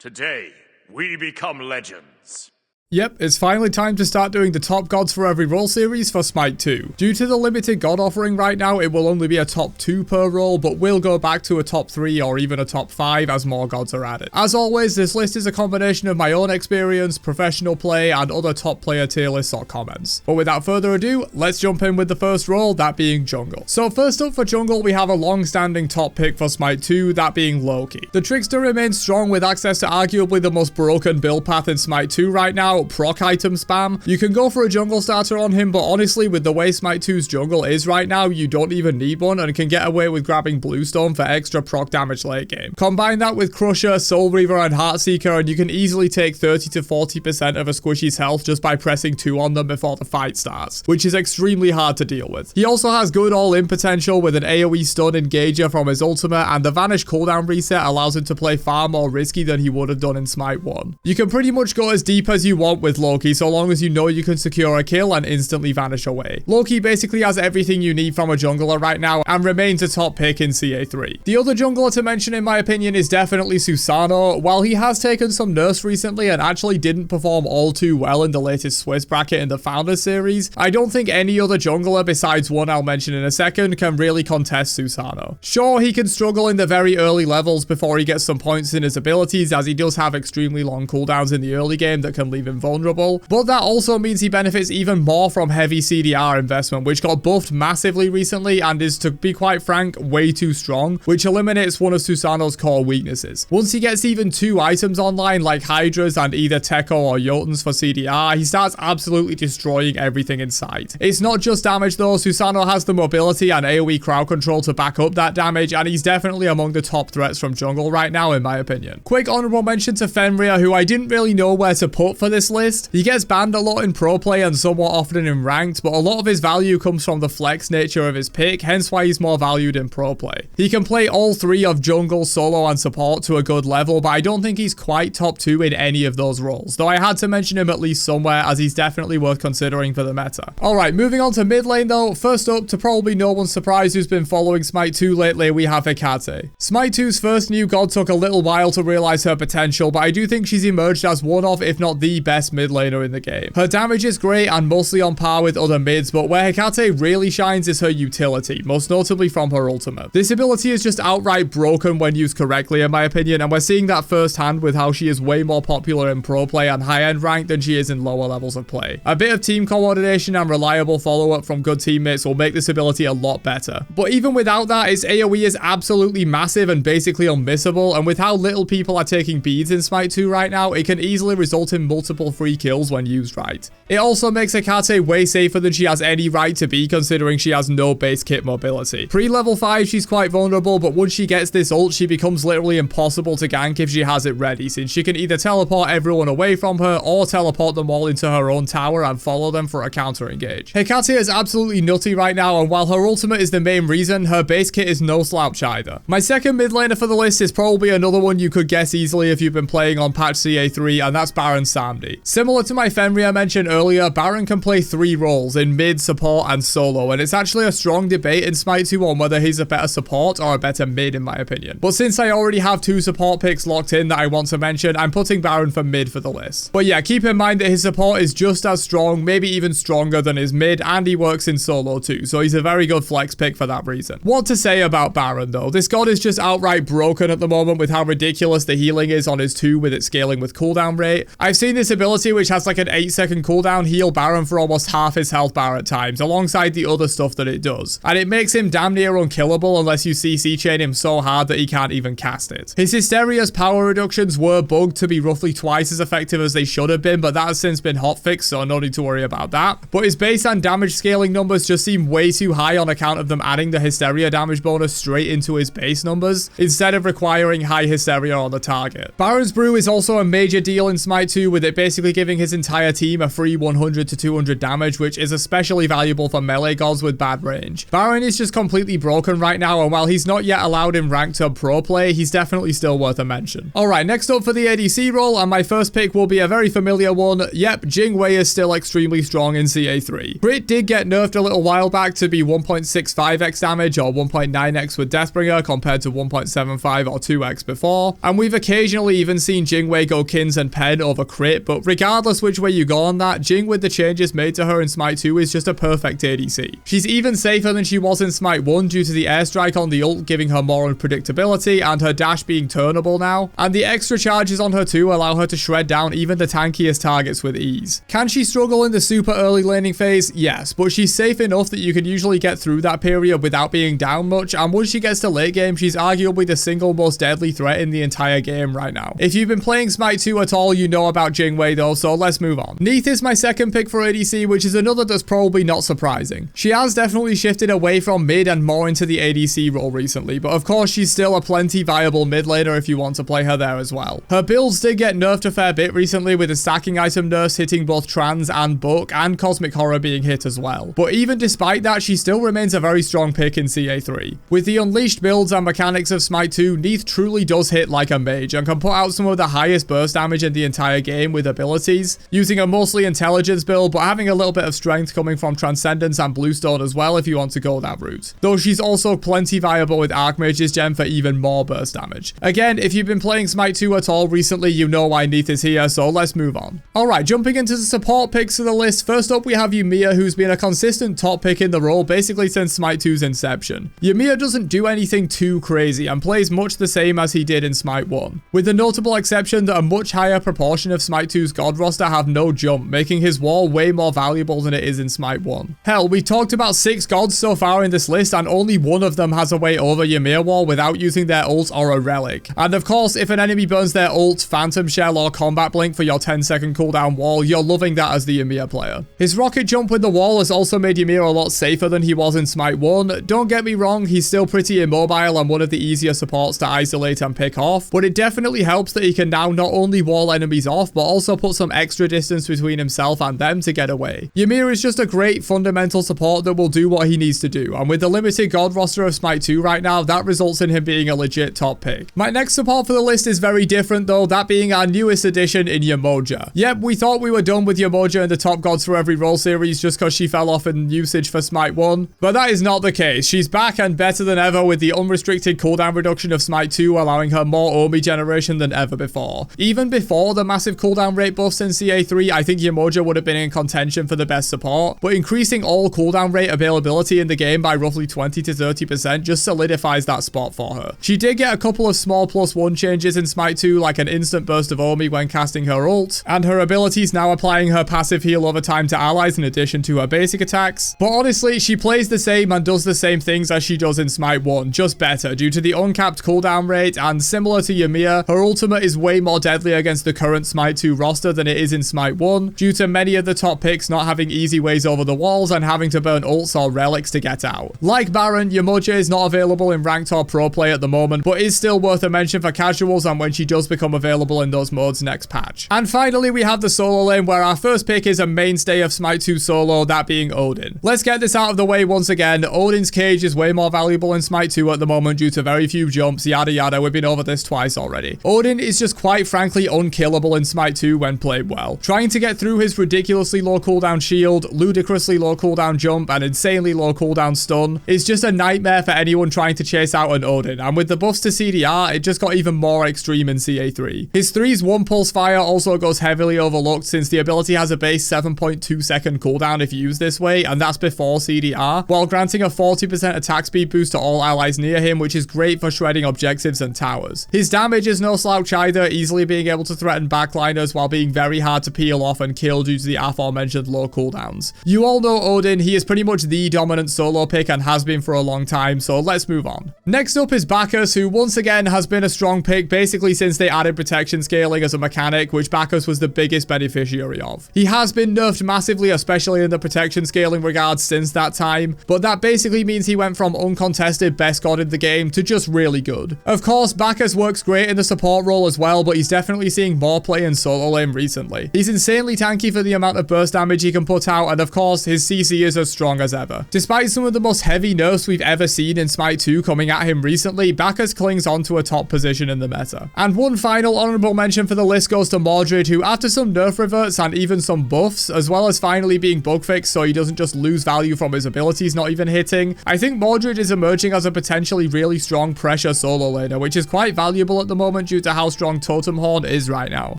Today, we become legends. Yep, it's finally time to start doing the top gods for every role series for Smite 2. Due to the limited god offering right now, it will only be a top 2 per role, but will go back to a top 3 or even a top 5 as more gods are added. As always, this list is a combination of my own experience, professional play, and other top player tier lists or comments. But without further ado, let's jump in with the first role, that being jungle. So first up for jungle, we have a long-standing top pick for Smite 2, that being Loki. The Trickster remains strong with access to arguably the most broken build path in Smite 2 right now, proc item spam. You can go for a jungle starter on him, but honestly, with the way Smite 2's jungle is right now, you don't even need one and can get away with grabbing Bluestone for extra proc damage late game. Combine that with Crusher, Soul Reaver, and Heartseeker, and you can easily take 30 to 40% of a squishy's health just by pressing 2 on them before the fight starts, which is extremely hard to deal with. He also has good all-in potential with an AoE stun engager from his ultimate, and the Vanish cooldown reset allows him to play far more risky than he would have done in Smite 1. You can pretty much go as deep as you want with Loki, so long as you know you can secure a kill and instantly vanish away. Loki basically has everything you need from a jungler right now and remains a top pick in CA3. The other jungler to mention in my opinion is definitely Susano. While he has taken some nerfs recently and actually didn't perform all too well in the latest Swiss bracket in the Founders series, I don't think any other jungler besides one I'll mention in a second can really contest Susano. Sure, he can struggle in the very early levels before he gets some points in his abilities, as he does have extremely long cooldowns in the early game that can leave him vulnerable, but that also means he benefits even more from heavy CDR investment, which got buffed massively recently and is, to be quite frank, way too strong, which eliminates one of Susano's core weaknesses. Once he gets even 2 items online like Hydras and either Tekko or Jotuns for CDR, he starts absolutely destroying everything in sight. It's not just damage though, Susano has the mobility and AoE crowd control to back up that damage, and he's definitely among the top threats from jungle right now in my opinion. Quick honorable mention to Fenrir, who I didn't really know where to put for this list. He gets banned a lot in pro play and somewhat often in ranked, but a lot of his value comes from the flex nature of his pick, hence why he's more valued in pro play. He can play all 3 of jungle, solo, and support to a good level, but I don't think he's quite top 2 in any of those roles, though I had to mention him at least somewhere as he's definitely worth considering for the meta. Alright, moving on to mid lane though. First up, to probably no one's surprise who's been following Smite 2 lately, we have CA3. Smite 2's first new god took a little while to realize her potential, but I do think she's emerged as one of, if not the best mid laner in the game. Her damage is great and mostly on par with other mids, but where CA3 really shines is her utility, most notably from her ultimate. This ability is just outright broken when used correctly in my opinion, and we're seeing that firsthand with how she is way more popular in pro play and high-end rank than she is in lower levels of play. A bit of team coordination and reliable follow-up from good teammates will make this ability a lot better. But even without that, its AoE is absolutely massive and basically unmissable, and with how little people are taking beads in Smite 2 right now, it can easily result in multiple free kills when used right. It also makes CA3 way safer than she has any right to be, considering she has no base kit mobility. Pre-level 5 she's quite vulnerable, but once she gets this ult she becomes literally impossible to gank if she has it ready, since she can either teleport everyone away from her or teleport them all into her own tower and follow them for a counter engage. CA3 is absolutely nutty right now, and while her ultimate is the main reason, her base kit is no slouch either. My second mid laner for the list is probably another one you could guess easily if you've been playing on patch CA3, and that's Baron Samedi. Similar to my Fenrir mentioned earlier, Baron can play 3 roles in mid, support, and solo, and it's actually a strong debate in Smite 2 on whether he's a better support or a better mid in my opinion. But since I already have 2 support picks locked in that I want to mention, I'm putting Baron for mid for the list. But yeah, keep in mind that his support is just as strong, maybe even stronger than his mid, and he works in solo too, so he's a very good flex pick for that reason. What to say about Baron though? This god is just outright broken at the moment with how ridiculous the healing is on his 2 with it scaling with cooldown rate. I've seen this ability, which has like an 8-second cooldown, heal Baron for almost half his health bar at times, alongside the other stuff that it does. And it makes him damn near unkillable unless you CC chain him so hard that he can't even cast it. His Hysteria's power reductions were bugged to be roughly twice as effective as they should have been, but that has since been hotfixed, so no need to worry about that. But his base and damage scaling numbers just seem way too high on account of them adding the Hysteria damage bonus straight into his base numbers, instead of requiring high Hysteria on the target. Baron's Brew is also a major deal in Smite 2, with it basically basically giving his entire team a free 100 to 200 damage, which is especially valuable for melee gods with bad range. Baron is just completely broken right now, and while he's not yet allowed in ranked or pro play, he's definitely still worth a mention. Alright, next up for the ADC role, and my first pick will be a very familiar one. Yep, Jing Wei is still extremely strong in CA3. Crit did get nerfed a little while back to be 1.65x damage or 1.9x with Deathbringer compared to 1.75 or 2x before, and we've occasionally even seen Jing Wei go Kins and Pen over Crit, but regardless which way you go on that, Jing with the changes made to her in Smite 2 is just a perfect ADC. She's even safer than she was in Smite 1 due to the airstrike on the ult giving her more unpredictability and her dash being turnable now, and the extra charges on her too allow her to shred down even the tankiest targets with ease. Can she struggle in the super early laning phase? Yes, but she's safe enough that you can usually get through that period without being down much, and once she gets to late game, she's arguably the single most deadly threat in the entire game right now. If you've been playing Smite 2 at all, you know about Jing Wei though, so let's move on. Neith is my second pick for ADC, which is another that's probably not surprising. She has definitely shifted away from mid and more into the ADC role recently, but of course she's still a plenty viable mid laner if you want to play her there as well. Her builds did get nerfed a fair bit recently, with the stacking item nerfs hitting both Trans and Book, and Cosmic Horror being hit as well. But even despite that, she still remains a very strong pick in CA3. With the unleashed builds and mechanics of Smite 2, Neith truly does hit like a mage and can put out some of the highest burst damage in the entire game with abilities, using a mostly intelligence build but having a little bit of strength coming from Transcendence and Bluestone as well if you want to go that route. Though she's also plenty viable with Archmage's gem for even more burst damage. Again, if you've been playing Smite 2 at all recently, you know why Neith is here, so let's move on. Alright, jumping into the support picks of the list, first up we have Ymir, who's been a consistent top pick in the role basically since Smite 2's inception. Ymir doesn't do anything too crazy and plays much the same as he did in Smite 1, with the notable exception that a much higher proportion of Smite 2's god roster have no jump, making his wall way more valuable than it is in Smite 1. Hell, we talked about 6 gods so far in this list and only one of them has a way over Ymir wall without using their ult or a relic. And of course, if an enemy burns their ult, Phantom Shell or Combat Blink for your 10-second cooldown wall, you're loving that as the Ymir player. His rocket jump with the wall has also made Ymir a lot safer than he was in Smite 1. Don't get me wrong, he's still pretty immobile and one of the easier supports to isolate and pick off, but it definitely helps that he can now not only wall enemies off, but also put some extra distance between himself and them to get away. Ymir is just a great fundamental support that will do what he needs to do, and with the limited god roster of Smite 2 right now, that results in him being a legit top pick. My next support for the list is very different though, that being our newest addition in Yemoja. Yep, we thought we were done with Yemoja in the top gods for every role series just because she fell off in usage for Smite 1, but that is not the case. She's back and better than ever with the unrestricted cooldown reduction of Smite 2, allowing her more Omi generation than ever before. Even before the massive cooldown rate buffs in CA3, I think Yemoja would have been in contention for the best support, but increasing all cooldown rate availability in the game by roughly 20 to 30% just solidifies that spot for her. She did get a couple of small +1 changes in Smite 2, like an instant burst of Omi when casting her ult, and her abilities now applying her passive heal over time to allies in addition to her basic attacks. But honestly, she plays the same and does the same things as she does in Smite 1, just better due to the uncapped cooldown rate, and similar to Ymir, her ultimate is way more deadly against the current Smite 2 roster than it is in Smite 1, due to many of the top picks not having easy ways over the walls and having to burn ults or relics to get out. Like Baron, Yemoja is not available in ranked or pro play at the moment, but is still worth a mention for casuals and when she does become available in those modes next patch. And finally, we have the solo lane, where our first pick is a mainstay of Smite 2 solo, that being Odin. Let's get this out of the way once again. Odin's cage is way more valuable in Smite 2 at the moment due to very few jumps, yada yada, we've been over this twice already. Odin is just quite frankly unkillable in Smite 2 when played well. Trying to get through his ridiculously low cooldown shield, ludicrously low cooldown jump, and insanely low cooldown stun is just a nightmare for anyone trying to chase out an Odin, and with the buffs to CDR, it just got even more extreme in CA3. His 3's 1 pulse fire also goes heavily overlooked since the ability has a base 7.2 second cooldown if used this way, and that's before CDR, while granting a 40% attack speed boost to all allies near him, which is great for shredding objectives and towers. His damage is no slouch either, easily being able to threaten backliners while being very hard to peel off and kill due to the aforementioned low cooldowns. You all know Odin, he is pretty much the dominant solo pick and has been for a long time, so let's move on. Next up is Bacchus, who once again has been a strong pick basically since they added protection scaling as a mechanic, which Bacchus was the biggest beneficiary of. He has been nerfed massively, especially in the protection scaling regards since that time, but that basically means he went from uncontested best god in the game to just really good. Of course, Bacchus works great in the support role as well, but he's definitely seeing more play in solo flame recently. He's insanely tanky for the amount of burst damage he can put out, and of course, his CC is as strong as ever. Despite some of the most heavy nerfs we've ever seen in Smite 2 coming at him recently, Bacchus clings on to a top position in the meta. And one final honorable mention for the list goes to Mordred, who after some nerf reverts and even some buffs, as well as finally being bug fixed so he doesn't just lose value from his abilities not even hitting, I think Mordred is emerging as a potentially really strong pressure solo laner, which is quite valuable at the moment due to how strong Totem Horn is right now,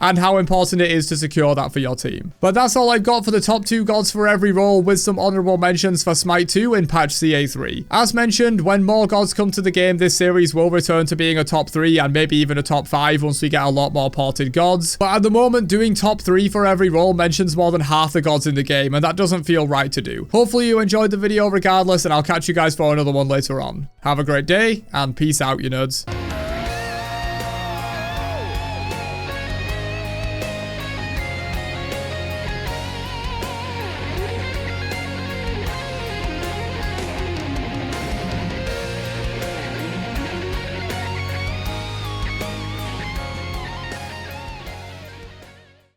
and how important it is to secure that for your team. But that's all I've got for the top 2 gods for every role, with some honorable mentions for Smite 2 in patch CA3. As mentioned, when more gods come to the game, this series will return to being a top 3 and maybe even a top 5 once we get a lot more ported gods. But at the moment, doing top 3 for every role mentions more than half the gods in the game, and that doesn't feel right to do. Hopefully you enjoyed the video regardless, and I'll catch you guys for another one later on. Have a great day, and peace out, you nerds.